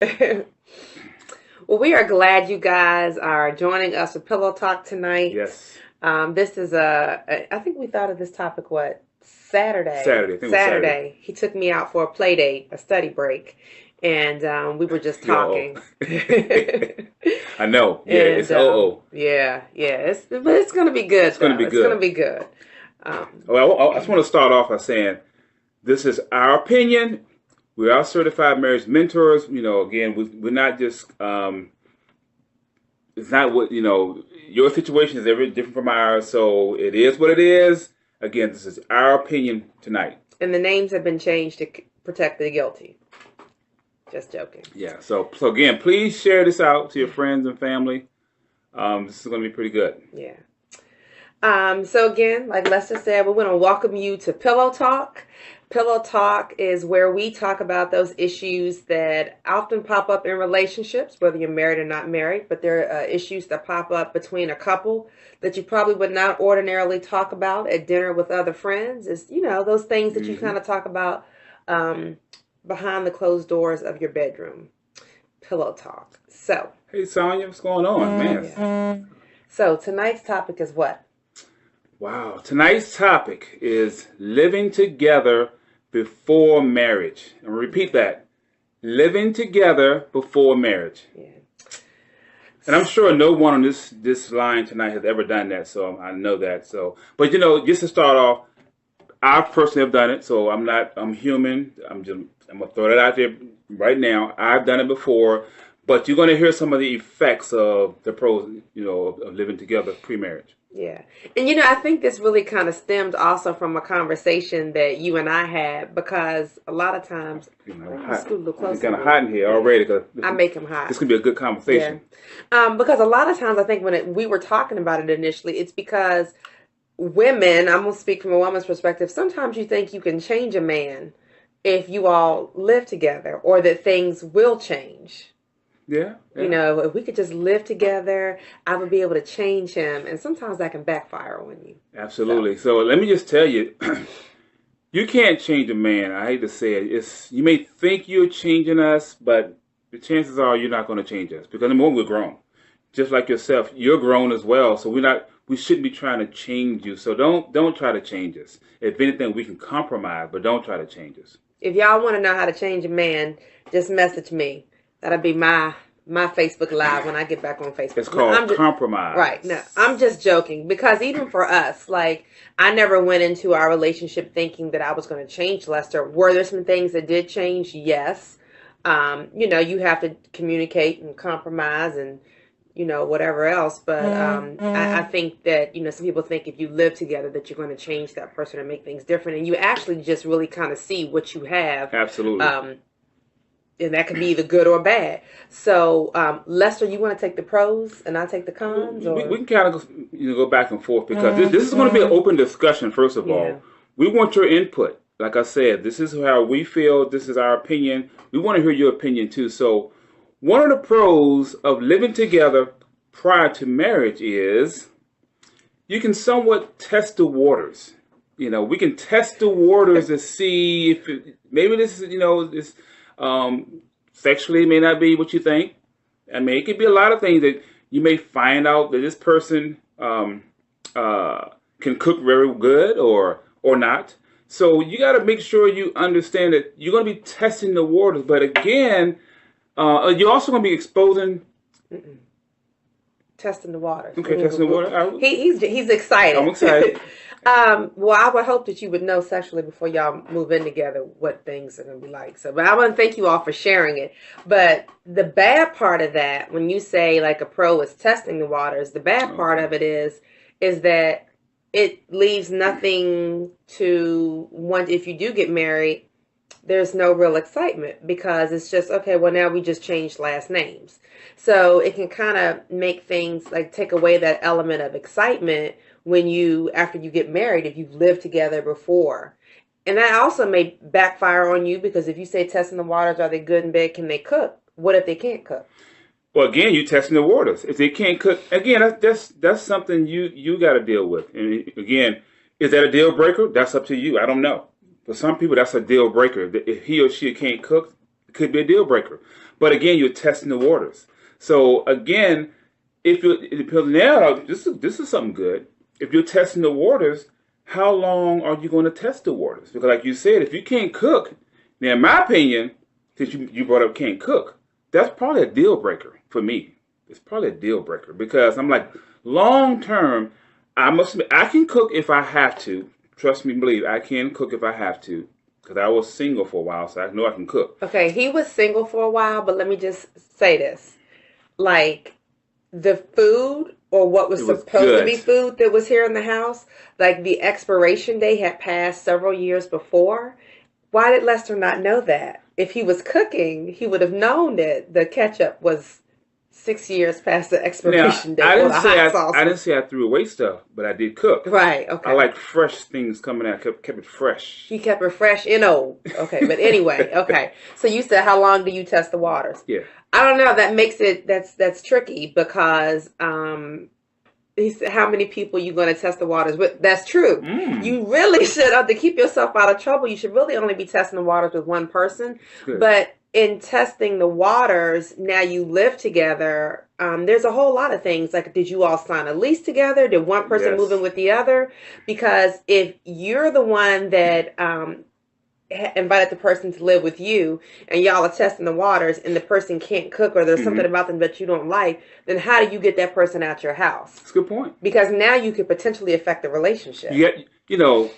Well, we are glad you guys are joining us for Pillow Talk tonight. Yes. This is I think we thought of this topic, what, Saturday. I think it was Saturday. Saturday. He took me out for a play date, a study break, and we were just Yo. talking. I know. Yeah, And it's yeah, but it's gonna be good It's going to though. be It's gonna good. be good. Um, Well, I just want to start off by saying this is our opinion. We are certified marriage mentors. Again, we're not just, it's not what, your situation is very different from ours. So it is what it is. Again, this is our opinion tonight. and the names have been changed to protect the guilty. Just joking. Yeah. So again, please share this out to your friends and family. This is going to be pretty good. Yeah. So again, like Lester said, we're going to welcome you to Pillow Talk. Pillow Talk is where we talk about those issues that often pop up in relationships, whether you're married or not married, but there are issues that pop up between a couple that you probably would not ordinarily talk about at dinner with other friends. Is, those things that you kind of talk about um, behind the closed doors of your bedroom. Pillow Talk. So, Hey, Sonia, what's going on, man? yeah. So tonight's topic is what? Wow. Tonight's topic is living together before marriage. And repeat that. Living together before marriage. Yeah. And I'm sure no one on this line tonight has ever done that, so I know that. But just to start off, I personally have done it, so I'm human. I'm gonna throw that out there right now. I've done it before, but you're gonna hear some of the effects of the pros, of living together pre-marriage. Yeah. And I think this really kind of stemmed also from a conversation that you and I had because a lot of times, Hot. scoot a little It's closer kind of to hot in here already because I make him hot. this could be a good Yeah. conversation. Because a lot of times I think when we were talking about it initially, it's because women, I'm going to speak from a woman's perspective, sometimes you think you can change a man if you all live together or that things will change. Yeah, You yeah, know, if we could just live together, I would be able to change him. And sometimes that can backfire on you. So, absolutely. So let me just tell you, you can't change a man. I hate to say it. You may think you're changing us, but the chances are you're not going to change us because number one, we're grown. Just like yourself, you're grown as well. So we shouldn't be trying to change you. So don't try to change us. If anything, we can compromise, but don't try to change us. if y'all want to know how to change a man, just message me. That'll be my Facebook Live when I get back on It's Facebook. No, called I'm just compromise. right. No, I'm just joking because even for us, like I never went into our relationship thinking that I was going to change Lester. Were there some things that did change? Yes. You have to communicate and compromise and whatever else. But I think that some people think if you live together that you're going to change that person and make things different, and you actually just really kind of see what you have. Absolutely. And that could be either good or bad. So, Lester, you want to take the pros and I take the cons, We or can kind of go back and forth because this is going to be an open discussion. First of yeah, all, we want your input. Like I said, this is how we feel. This is our opinion. We want to hear your opinion too. So, one of the pros of living together prior to marriage is you can somewhat test the waters. We can test the waters to see if maybe this is, this sexually may not be what you think. I mean, it could be a lot of things that you may find out that this person can cook very good or not. So you got to make sure you understand that you're going to be testing the waters. But again, you're also going to be exposing. mm-mm. Testing the waters. Okay, testing the water. He's excited. I'm excited. Well, I would hope that you would know sexually before y'all move in together what things are going to be like. So, but I want to thank you all for sharing it. But the bad part of that, when you say like a pro is testing the waters, the bad part Okay. of it is that it leaves nothing to want. If you do get married, there's no real excitement because it's just okay, well now we just changed last names. So it can kind of make things like take away that element of excitement when you after you get married if you've lived together before. And that also may backfire on you because if you say testing the waters, are they good in bed, can they cook? What if they can't cook? Well, again, you're testing the waters. If they can't cook, again, that's something you got to deal with. And again, is that a deal breaker? That's up to you. I don't know. For some people, that's a deal breaker. If he or she can't cook, it could be a deal breaker. But again, you're testing the waters. So again, if you it depends now, this is something good. If you're testing the waters, how long are you going to test the waters? Because like you said, if you can't cook, now in my opinion, since you brought up can't cook, that's probably a deal breaker for me. It's probably a deal breaker because I'm like, long term, I can cook if I have to. Trust me, believe I can cook if I have to. Because I was single for a while, so I know I can cook. Okay, he was single for a while, but let me just say this. Like, the food or what was supposed to be food that was here in the house, like the expiration date had passed several years before. Why did Lester not know that? If he was cooking, he would have known that the ketchup was 6 years past the expiration date. I didn't say I threw away stuff, but I did cook. Right, okay. I like fresh things coming out. Kept it fresh. He kept it fresh and old. Okay, but anyway, okay. So you said, how long do you test the waters? Yeah. I don't know. That makes it, that's tricky because he said, how many people you going to test the waters with? That's true. You really should, to keep yourself out of trouble, you should really only be testing the waters with one person. Good. But in testing the waters, now you live together, there's a whole lot of things. Like, did you all sign a lease together? Did one person move in with the other? Because if you're the one that invited the person to live with you and y'all are testing the waters and the person can't cook or there's something about them that you don't like, then how do you get that person out your house? That's a good point. Because now you could potentially affect the relationship. You know,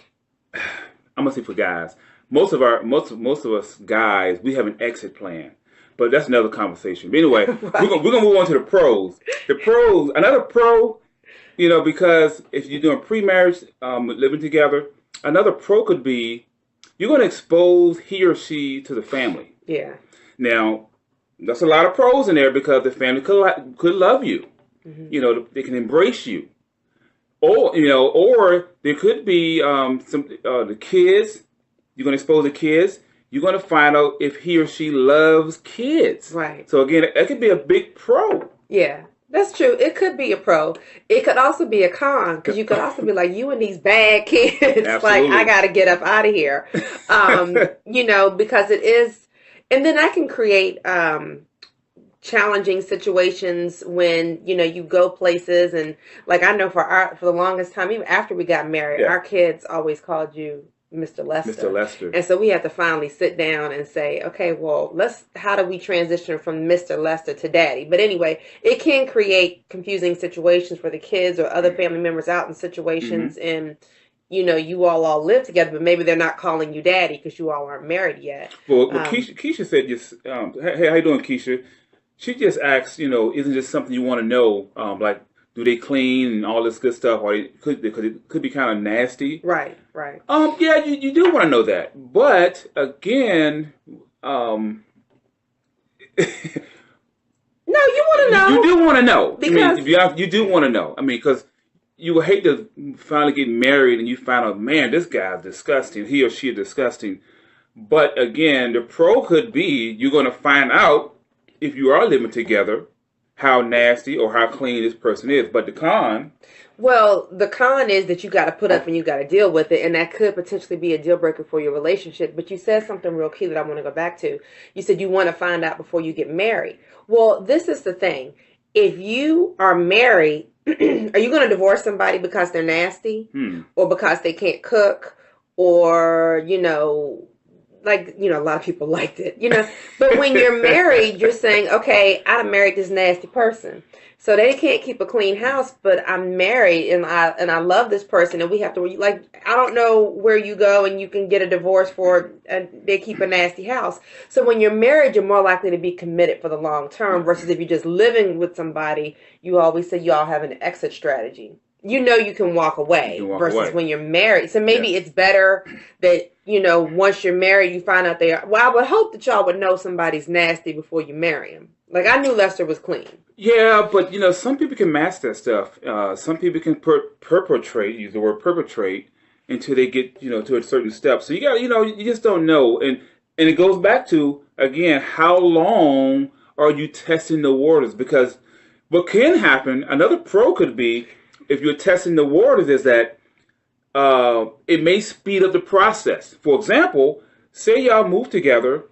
I'm gonna say for guys, most of us guys, we have an exit plan, but that's another conversation. But anyway, right. we're gonna move on to the pros. The pros, another pro, because if you're doing pre-marriage, living together, another pro could be you're going to expose he or she to the family. Yeah. Now, that's a lot of pros in there because the family could love you. Mm-hmm. They can embrace you. Or there could be the kids. You're going to expose the kids. You're going to find out if he or she loves kids. Right. So again, that could be a big pro. Yeah. That's true. It could be a pro. It could also be a con because you could also be like, you and these bad kids. Like, I got to get up out of here. Because it is. And then I can create challenging situations when, you go places. And like, I know for the longest time, even after we got married, our kids always called you Mr. Lester. Mr. Lester. And so we had to finally sit down and say, okay, well, how do we transition from Mr. Lester to Daddy? But anyway, it can create confusing situations for the kids or other family members out in situations and, you all live together, but maybe they're not calling you Daddy because you all aren't married yet. Well, Keisha said just, hey, how you doing, Keisha? She just asked, isn't this something you want to know? Like, do they clean and all this good stuff? Or it could be kind of nasty. Right. Yeah, you do want to know that. But again, no, you want to know. You do want to know. Because you do want to know. Because you would hate to finally get married and you find out, man, this guy's disgusting. He or she is disgusting. But again, the pro could be you're going to find out if you are living together how nasty or how clean this person is. But the con... Well, the con is that you got to put up and you got to deal with it. And that could potentially be a deal breaker for your relationship. But you said something real key that I want to go back to. You said you want to find out before you get married. Well, this is the thing. If you are married, are you going to divorce somebody because they're nasty? Or because they can't cook? Or, a lot of people liked it, But when you're married, you're saying, okay, I married this nasty person. So they can't keep a clean house, but I'm married and I love this person and we have to, I don't know where you go and you can get a divorce for and they keep a nasty house. So when you're married, you're more likely to be committed for the long term versus if you're just living with somebody, you always say you all have an exit strategy. You can walk away versus when you're married. So maybe it's better that, once you're married, you find out they are. Well, I would hope that y'all would know somebody's nasty before you marry him. Like, I knew Lester was clean. Yeah, but, some people can mask that stuff. Some people can use the word perpetrate until they get, to a certain step. So you got, you just don't know. And it goes back to, again, how long are you testing the waters? Because what can happen, another pro could be, if you're testing the waters, is that it may speed up the process. For example, say y'all move together,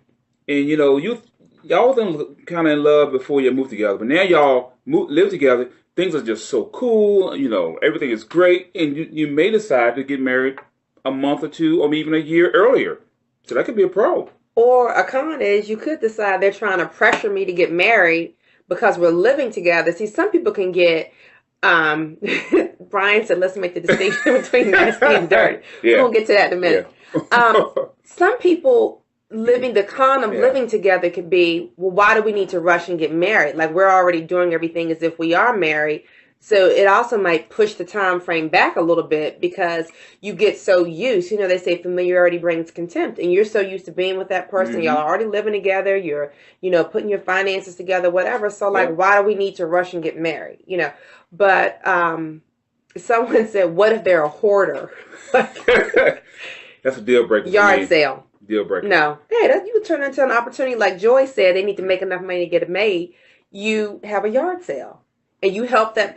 and you y'all was kind of in love before you moved together, but now y'all live together. Things are just so cool. You know, everything is great, and you may decide to get married a month or two, or even a year earlier. So that could be a pro. Or a con is you could decide they're trying to pressure me to get married because we're living together. See, some people can get um Brian said let's make the distinction between nasty and dirty. Yeah. We're gonna get to that in a minute. Yeah. Some people the con of Yeah. living together could be, well, why do we need to rush and get married? Like we're already doing everything as if we are married. So it also might push the time frame back a little bit because you get so used. You know, they say familiarity brings contempt, and you're so used to being with that person. Y'all are already living together. You're, putting your finances together, whatever. So like, why do we need to rush and get married? But someone said, what if they're a hoarder? That's a deal breaker. Yard sale. Deal breaker. No. Hey, you would turn into an opportunity. Like Joy said, they need to make enough money to get it made. You have a yard sale. And you help that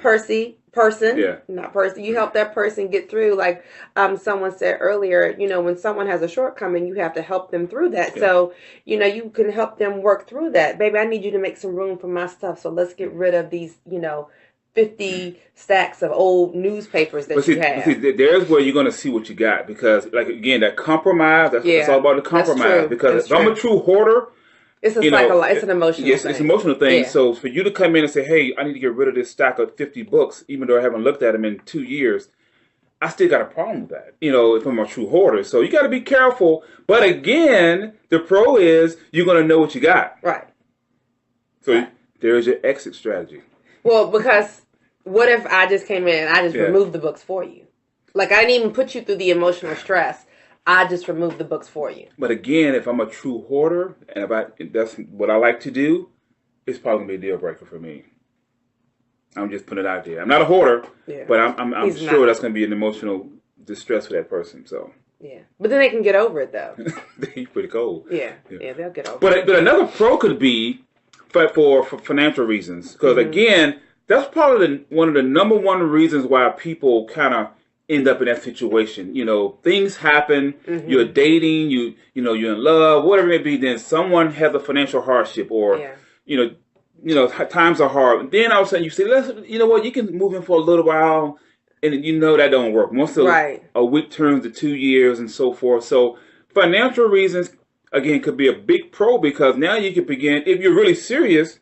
you help that person get through. Like someone said earlier, when someone has a shortcoming, you have to help them through that. Yeah. So, you can help them work through that. Baby, I need you to make some room for my stuff. So let's get rid of these, 50 stacks of old newspapers that you have. See, there's where you're going to see what you got. Because, like, again, that compromise, that's all about the compromise. Because if I'm a true hoarder, it's a it's an emotional thing. Yes, it's an emotional thing. Yeah. So for you to come in and say, hey, I need to get rid of this stack of 50 books, even though I haven't looked at them in 2 years, I still got a problem with that, if I'm a true hoarder. So you got to be careful. But again, the pro is you're going to know what you got. Right. So there's your exit strategy. Well, because what if I just came in and I just removed the books for you? Like, I didn't even put you through the emotional stress. I just removed the books for you. But again, if I'm a true hoarder, and that's what I like to do, it's probably going to be a deal breaker for me. I'm just putting it out there. I'm not a hoarder, but I'm sure that's going to be an emotional distress for that person. So yeah, but then they can get over it, though. They're pretty cold. Yeah, they'll get over it. But another pro could be for financial reasons. Because again, that's probably one of the number one reasons why people kind of end up in that situation. Things happen. You're dating. You're in love. Whatever it may be. Then someone has a financial hardship, or times are hard. And then all of a sudden you say, you can move in for a little while, and that don't work. Once a week turns to 2 years and so forth. So financial reasons again could be a big pro, because now you can begin, if you're really serious,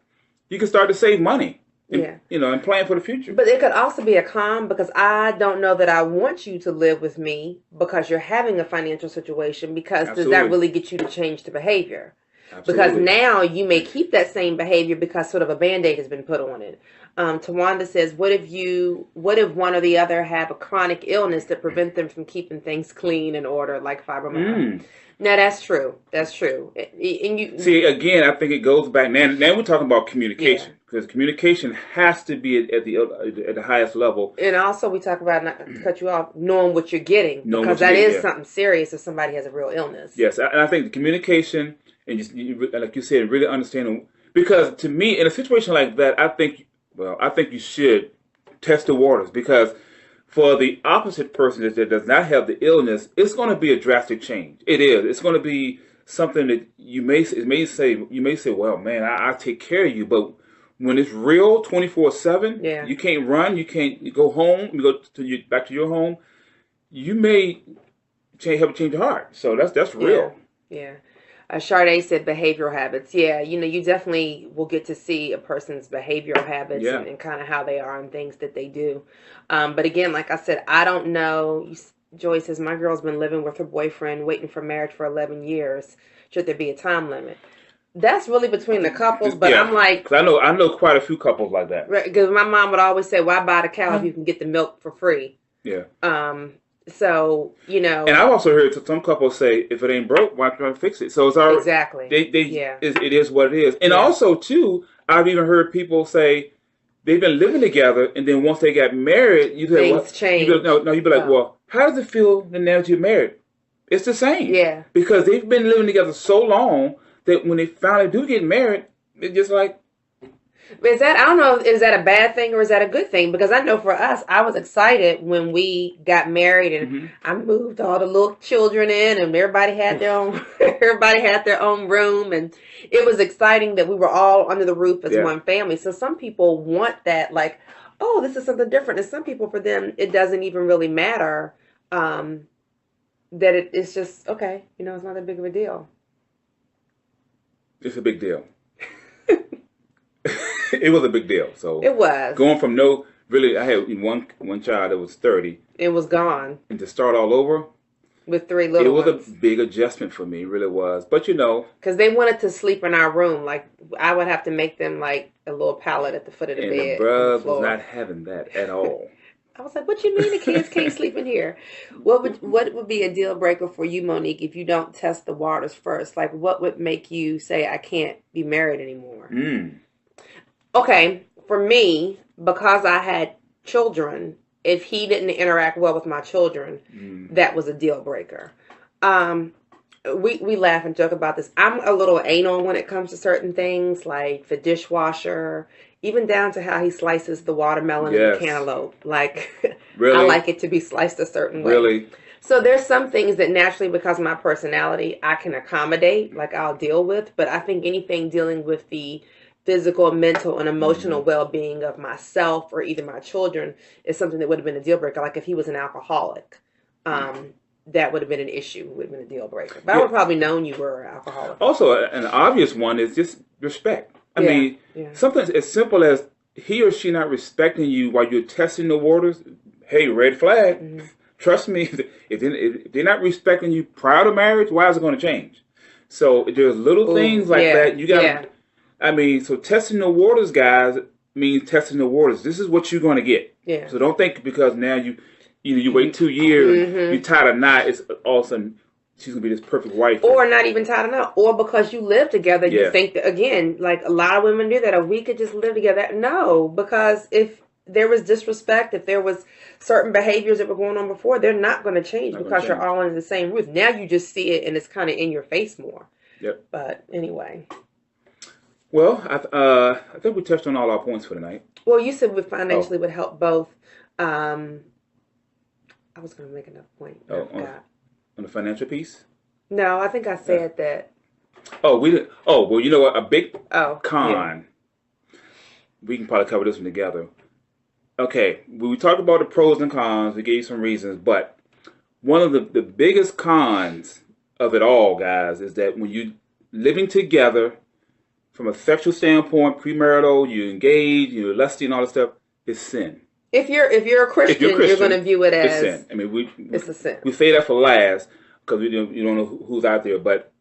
you can start to save money. And, and plan for the future. But it could also be a con, because I don't know that I want you to live with me because you're having a financial situation, because does that really get you to change the behavior? Absolutely. Because now you may keep that same behavior because sort of a Band-Aid has been put on it. Tawanda says, what if one or the other have a chronic illness that prevent them from keeping things clean and order, like fibromyalgia? Now that's true. That's true. And you see, again, I think it goes back. Now we're talking about communication, because communication has to be at the highest level. And also, we talk about, not to cut you off, knowing what you're getting, because that is something serious if somebody has a real illness. Yes, and I think the communication and just like you said, really understanding. Because to me, in a situation like that, I think you should test the waters, because for the opposite person that does not have the illness, it's going to be a drastic change. It is. It's going to be something that you may say, well, man, I take care of you. But when it's real 24/7, you can't run, you go home, you go back to your home, you may have a change of heart. So that's real. Yeah. Sade said behavioral habits. Yeah, you definitely will get to see a person's behavioral habits and kind of how they are and things that they do. But again, like I said, I don't know. Joy says, my girl's been living with her boyfriend, waiting for marriage for 11 years. Should there be a time limit? That's really between the couples, but I'm like... Cause I know quite a few couples like that. Because my mom would always say, why buy the cow if you can get the milk for free? Yeah. So, And I've also heard some couples say, if it ain't broke, why try to fix it? So it's already... Exactly. It is what it is. And also, too, I've even heard people say they've been living together, and then once they got married, you say, things change. You'd be like, well, how does it feel now that you're married? It's the same. Yeah. Because they've been living together so long that when they finally do get married, it's just like... Is that, I don't know, is that a bad thing or is that a good thing? Because I know for us, I was excited when we got married and Hmm. I moved all the little children in and everybody had their own everybody had their own room, and it was exciting that we were all under the roof as Yeah, one family. So some people want that, like, oh, this is something different. And some people, for them, it doesn't even really matter. Um, that it's just okay, it's not that big of a deal. it's a big deal. It was a big deal. So It was. going from no, really, I had one child that was 30, It was gone and to start all over, with three it little was a ones. big adjustment for me. It really was. But you know, Because they wanted to sleep in our room. Like, I would have to make them, like, a little pallet at the foot of the and the bed on the bruh was not floor. having that at all. I was like, what you mean the kids can't sleep in here? What would be a deal breaker for you, Monique, if you don't test the waters first? Like, what would make you say, I can't be married anymore? Mm. Okay, for me, because I had children, if he didn't interact well with my children, Mm. that was a deal breaker. Um, we laugh and joke about this. I'm a little anal when it comes to certain things, like the dishwasher, even down to how he slices the watermelon and the Yes. cantaloupe. Like, I Really? like it to be sliced a certain way. Really? So there's some things that naturally, because of my personality, I can accommodate, like I'll deal with. But I think anything dealing with the physical, mental, and Hmm. emotional well-being of myself or either my children is something that would have been a deal breaker. Like if he was an alcoholic, um, that would have been an issue, would have been a deal breaker. But I Yeah. would probably known you were an alcoholic. Also, an obvious one is just respect. I Yeah, mean, yeah. something as simple as he or she not respecting you while you're testing the waters. Hey, red flag. Hmm. Trust me, if they're not respecting you prior to marriage, why is it going to change? So there's little Oh, things like yeah, that you got yeah, to. I mean, so testing the waters, guys, means testing the waters. This is what you're going to get. yeah. So don't think because now you wait You, 2 years, you hmm. tied a knot, it's all of a sudden she's gonna be this perfect wife. Or not even tied enough, or because you live together, you Yeah, think that, again, like a lot of women do that, or we could just live together. No, because if there was disrespect, if there was certain behaviors that were going on before, they're not going to change not gonna because you're change. all under the same roof. Now you just see it and it's kind of in your face more. Yep. But anyway, Well, I think we touched on all our points for tonight. well, you said with Oh, financially would help both. Um, I was going to make another point, but I oh, forgot. on the financial piece. No, I think I Uh, said that. oh, we did. Oh, well, you know what? A big Oh, yeah. con. We can probably cover this one together. Okay, we talked about the pros and cons. We gave you some reasons, but one of the biggest cons of it all, guys, is that when you living together from a sexual standpoint, premarital, you engage, you're lusty and all this stuff, it's sin. If you're a If you're Christian, you're going to Christian, view it it's as sin. I mean, it's a sin. we say that for last because you don't know who's out there, but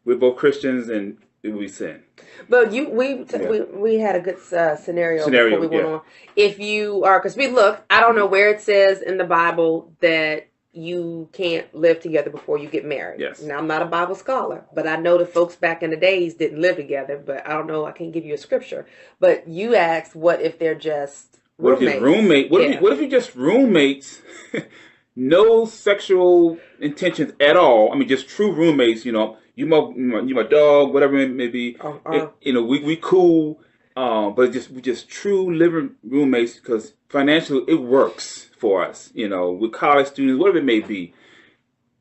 we're both Christians and it will be sin. But you, we, Yeah. we, we had a good scenario before we Scenario, went yeah. on. If you are, because we look, I don't know where it says in the Bible that you can't live together before you get married. Yes. Now, I'm not a Bible scholar, but I know the folks back in the days didn't live together. But I don't know, I can't give you a scripture. But you asked, what if they're just What if you're roommates? roommate? Yeah. What if you're just roommates? No sexual intentions at all. I mean, just true roommates. You my dog, whatever it may be. Or, or, We cool, but we just true living roommates because financially it works for us. With college students, whatever it may be.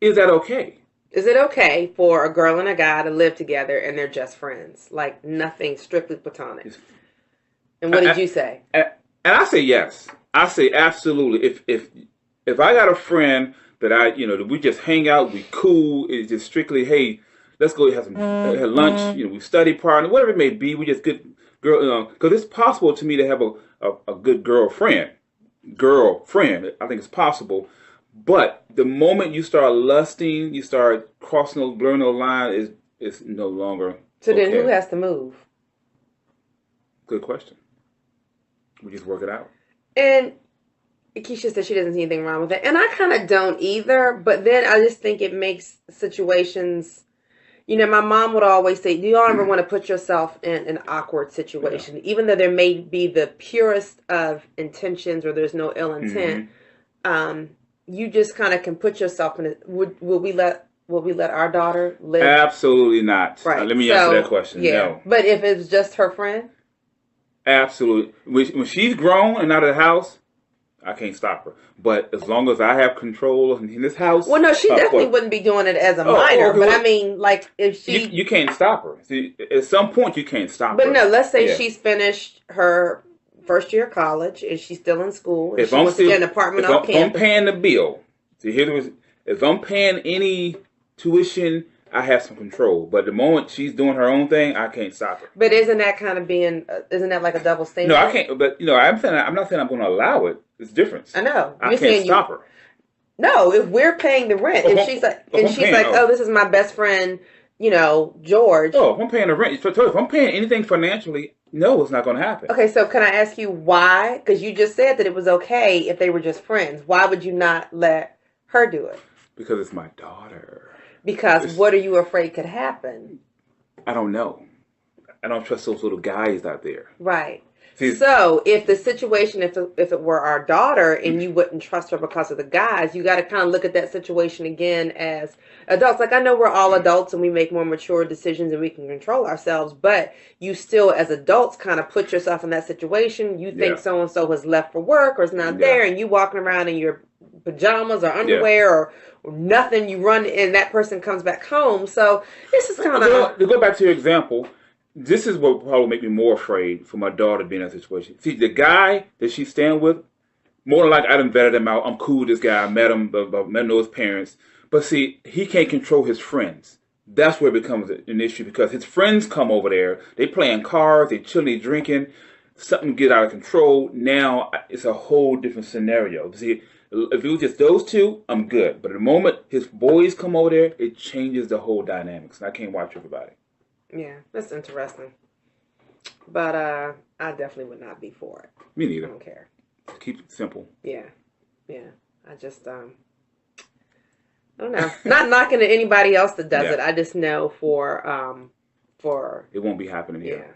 Is that okay? is it okay for a girl and a guy to live together and they're just friends? Like nothing, strictly platonic. It's- And what did I, you say? and I say yes. I say absolutely. If I got a friend that that we just hang out, we cool. It's just strictly, hey, let's go have some have lunch. We study partner, whatever it may be. We just good girl. Because it's possible to me to have a good girlfriend. I think it's possible. But the moment you start lusting, you start crossing those blurring those lines, is no longer So then who okay. has to move? Good question. We just work it out. And Keisha said she doesn't see anything wrong with it. And I kind of don't either. But then I just think it makes situations, my mom would always say, do you ever want to put yourself in an awkward Yeah. situation? Even though there may be the purest of intentions or there's no ill intent, Hmm. you just kind of can put yourself in it. Would we let our daughter live? Absolutely not. Right. Let me answer that So, question. yeah. No. But if it's just her friend? Absolutely. When she's grown and out of the house, I can't stop her. But as long as I have control in this house, well, no, she definitely wouldn't be doing it as a minor. okay, but I mean, like if she, you can't stop her. See, at some point you can't stop her. But no, let's say she's finished her first year of college and she's still in school. And if she wants to get an apartment on campus. If I'm paying the bill, see, if I'm paying any tuition, I have some control. But the moment she's doing her own thing, I can't stop her. But isn't that kind of isn't that like a double standard? No, I can't. But I'm not saying I'm going to allow it. It's different. I know. I can't stop her. No, if we're paying the rent, and she's like, oh, this is my best friend, George. Oh, if I'm paying the rent, if I'm paying anything financially, no, it's not going to happen. Okay, so can I ask you why? Because you just said that it was okay if they were just friends. Why would you not let her do it? Because it's my daughter. Because what are you afraid could happen? I don't know. I don't trust those little guys out there. Right. So if the situation, if it were our daughter and you wouldn't trust her because of the guys, you got to kind of look at that situation again as adults. Like, I know we're all adults and we make more mature decisions and we can control ourselves, but you still as adults kind of put yourself in that situation. You think so-and-so has left for work or is not there, and you walking around in your pajamas or underwear or nothing, you run and that person comes back home. So this is kind of... To go back to your example, this is what probably make me more afraid for my daughter being in that situation. See, the guy that she's staying with, more than likely I done vetted him out. I'm cool with this guy. I met him, but I know his parents. But see, he can't control his friends. That's where it becomes an issue because his friends come over there. They playing cards. They chilling, they drinking. Something get out of control. Now it's a whole different scenario. See, if it was just those two, I'm good. But at the moment his boys come over there, it changes the whole dynamics. And I can't watch everybody. Yeah, that's interesting. But I definitely would not be for it. Me neither. I don't care. Keep it simple. Yeah. I just I don't know. Not knocking at anybody else that does it. I just know for it won't be happening here. Yeah.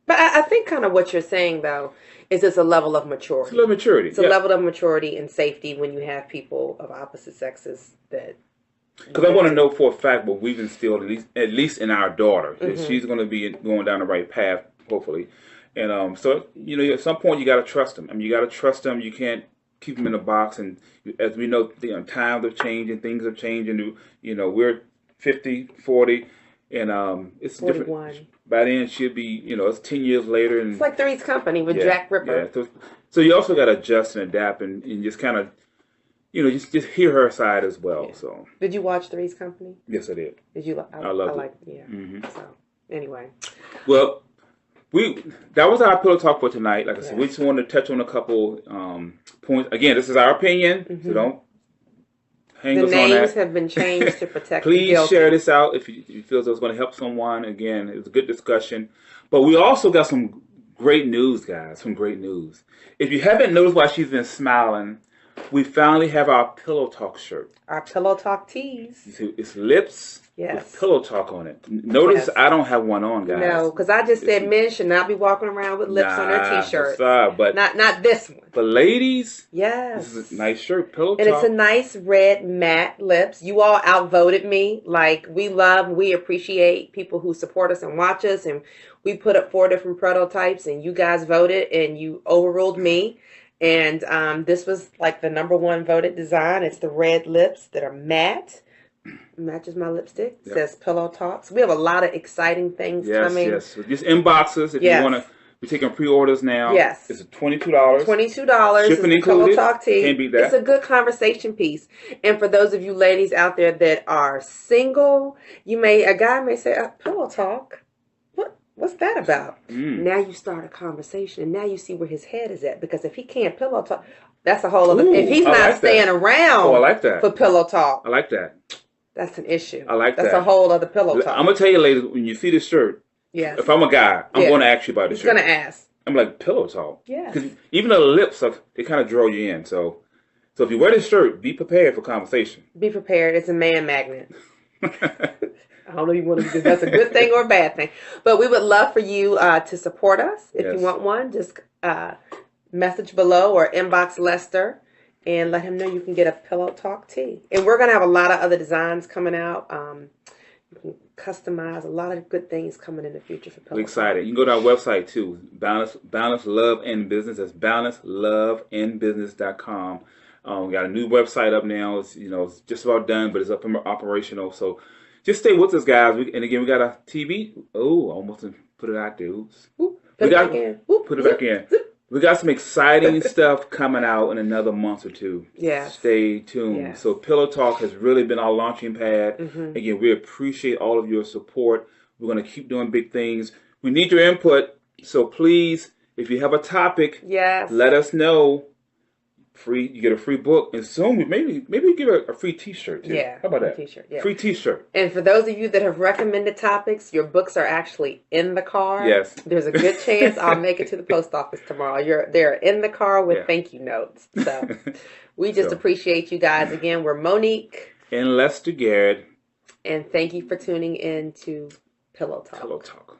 But I think kind of what you're saying though is it's a level of maturity. It's a level of maturity. It's a level of maturity and safety when you have people of opposite sexes that. Because I want to know for a fact what we've instilled, at least in our daughter, that she's going to be going down the right path, hopefully. And so, at some point you got to trust them. I mean, you got to trust them. You can't keep them in a box. And as we know, times have changed and things have changed. And, we're 50, 40, and it's 41. Different. By then she'll be, it's 10 years later. And it's like Three's Company with Jack Ripper. Yeah. So you also got to adjust and adapt and just kind of, just hear her side as well. Yeah. So, did you watch Three's Company? Yes, I did. Did you? I loved it. Yeah. Mm-hmm. So, anyway. Well, that was our pillow talk for tonight. Like I said, we just wanted to touch on a couple points. Again, this is our opinion, so don't hang us on that. The names have been changed to protect. Please share this out if you feel it was going to help someone. Again, it was a good discussion, but we also got some great news, guys. Some great news. If you haven't noticed why she's been smiling. We finally have our Pillow Talk shirt. Our Pillow Talk tees. You see, it's lips with Pillow Talk on it. Notice I don't have one on, guys. No, because I just said men should not be walking around with lips on their t-shirts. But not this one. But ladies, yes, this is a nice shirt, Pillow Talk. And it's a nice red matte lips. You all outvoted me. Like, we appreciate people who support us and watch us. And we put up 4 different prototypes and you guys voted and you overruled me. And this was like the #1 voted design. It's the red lips that are matte. Matches my lipstick. It says Pillow Talks. We have a lot of exciting things coming. Yes, so just inboxes if you want to. We're taking pre-orders now. Yes. It's $22. $22. Shipping included. Pillow Talk tee. Can't beat that. It's a good conversation piece. And for those of you ladies out there that are single, a guy may say, Pillow Talk. What's that about? Now you start a conversation, and now you see where his head is at. Because if he can't pillow talk, that's a whole other. If he's not staying around I like that. for pillow talk, I like that. That's an issue. I like that. That's a whole other pillow talk. I'm gonna tell you, ladies, when you see this shirt, if I'm a guy, I'm going to ask you about this shirt. He's gonna ask. I'm like, pillow talk. Yeah. Because even though the lips they kind of draw you in. So if you wear this shirt, be prepared for conversation. Be prepared. It's a man magnet. I don't know if you want to, if that's a good thing or a bad thing. But we would love for you to support us. If you want one, just message below or inbox Lester and let him know you can get a Pillow Talk tee. And we're going to have a lot of other designs coming out. You can customize a lot of good things coming in the future for Pillow We're Talk. excited. You can go to our website too, Balance Love and Business. That's balanceloveandbusiness.com. We got a new website up now. It's just about done, but it's up and operational. So just stay with us, guys. And again, we got a TV. Oh, almost didn't put it out there. Oops. Put it back in. Put it back in. We got some exciting stuff coming out in another month or two. Yeah. Stay tuned. Yes. So Pillow Talk has really been our launching pad. Mm-hmm. Again, we appreciate all of your support. We're going to keep doing big things. We need your input. So please, if you have a topic, yes, let us know. You get a free book, and soon maybe give a free T-shirt too. Yeah, how about that? T-shirt, yeah. Free T-shirt. And for those of you that have recommended topics, your books are actually in the car. Yes, there's a good chance I'll make it to the post office tomorrow. They're in the car with thank you notes. So we just appreciate you guys again. We're Monique and Lester Garrett, and thank you for tuning in to Pillow Talk. Pillow Talk.